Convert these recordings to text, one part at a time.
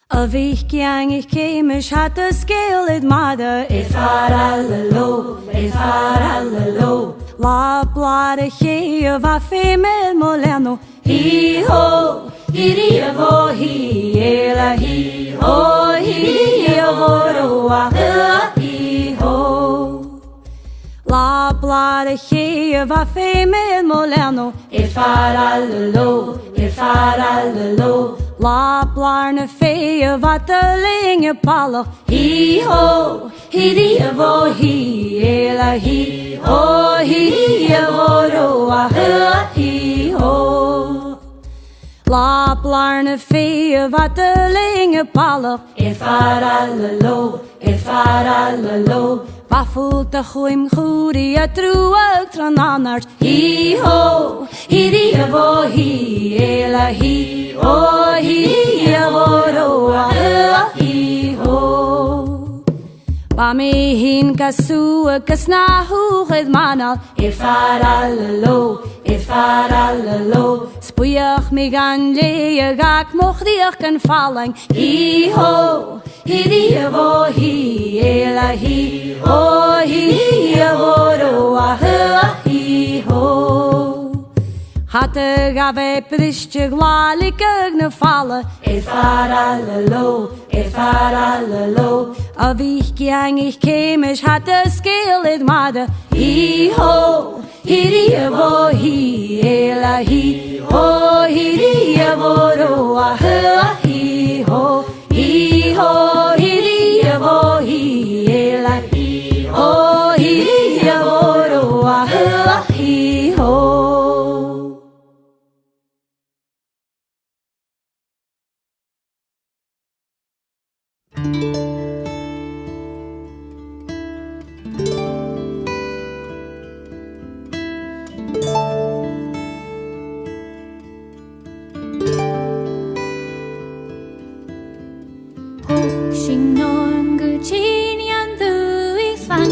A bhí ceang ich céimis hat a scéal id mada I far alla lo, I far alla lo. La blad a ché a bha féimid mo leno. Hí ho, hí a bho hí éla hí ho, hí a bho roa hí ho. La blad a ché a bha féimid mo leno. I far alla lo, I far alla lo. La blarne fee wat de linge palo. Hí ho, hí a vo hí éla hí ho, hí a vo roa hí ho. La blarne fee wat de linge palo. I far alla lo, I far alla lo. Baffelt de chuim goerie a truag tran annars. Hí ho, hí a vo hí éla hí ho, hí a vo roa hí ho. Ba mi hín casú gus na húchid manal. I far alla lo, I far alla lo. Spuiach mi gan le gach mochdiach gan falling. Hí ho, hí a vo hí éla hí ho, hí a vo roa hí ho. Hatte gabe pristje glalik na falle. I far alla lo, I far alla lo. A vich geang ich chemisch hatte scale id mada. Hí ho, hí a vo hí éla hí ho, hí a vo roa hí ho. Hí ho, hí a vo hí éla hí ho, hí a vo roa hí ho. 혹시 넌 그 진이한 듯이 산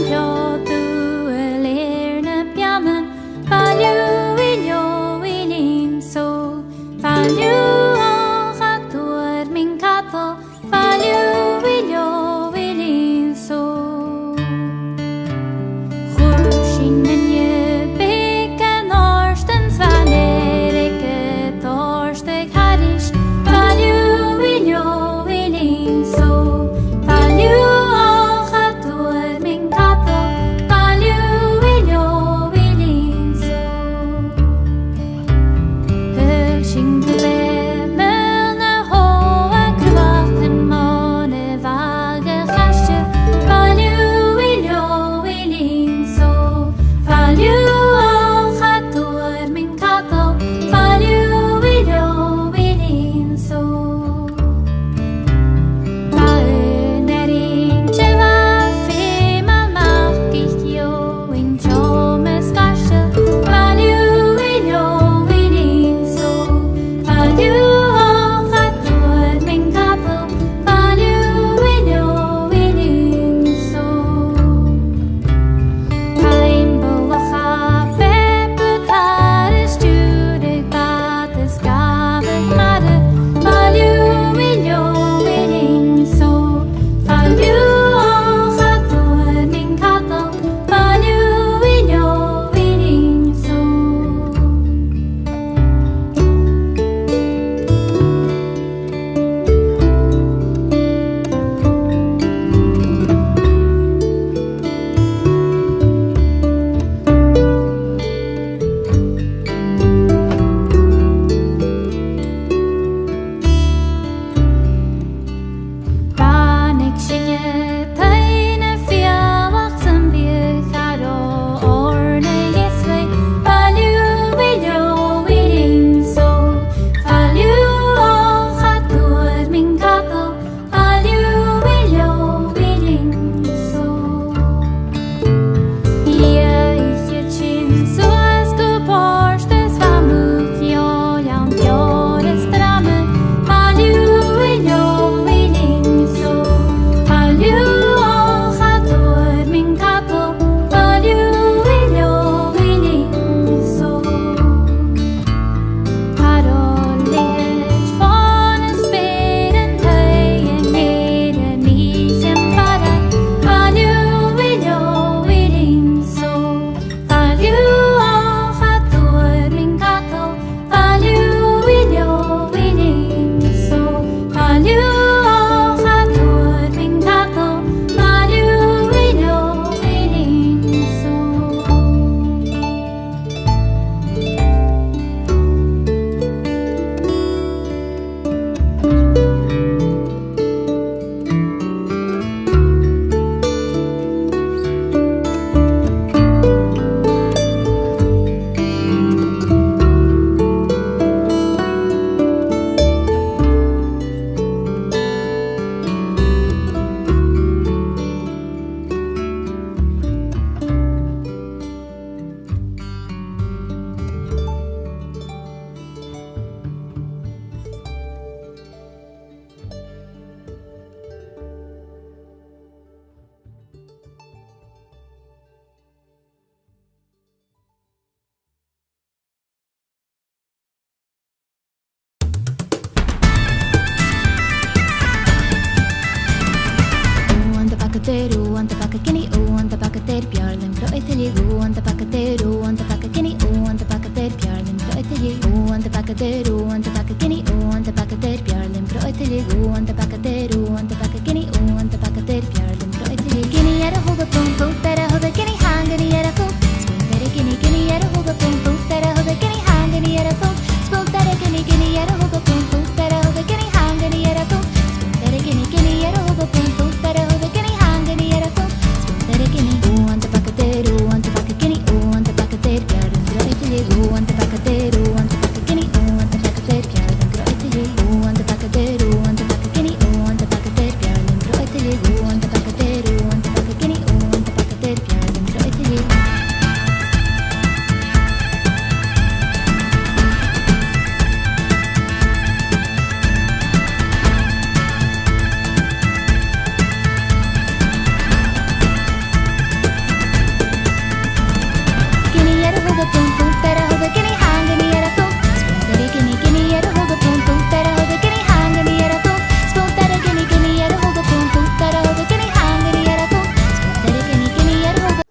pakatero, anta pakakini, o anta pakater pjarlim pro eteli, o anta pakatero, anta pakakini, o anta pakater pjarlim pro eteli, o anta pakatero, anta pakakini, o anta pakater pjarlim pro eteli, o anta pakatero, anta pakakini, o anta pakater pjarlim pro eteli. Gini era hoga pum pum, tera hoga gini hangani era pum, spoon tera gini era hoga pum pum, tera hoga gini hangani era pum, spoon tera gini era hoga pum pum, tera hoga gini hangani era pum, spoon tera gini era hoga pum pum, tera hoga gini hangani era pum, spoon tera gini, o anta pakatero, anta pakakini, o anta pakater pjarlim pro eteli, o anta pakatero, anta pakakini, o anta pakater pjarlim pro eteli, o anta pakatero, anta pakakini, o anta pakater pjarlim pro eteli, o anta pakatero, anta pakakini, o anta pakater pjarlim pro eteli. Gini era hoga pum pum, tera hoga gini hangani era pum, spoon tera gini era hoga pum pum, tera hoga gini hangani era pum, spoon tera gini era hoga pum pum, tera hoga gini hangani era pum, spoon tera gini era hoga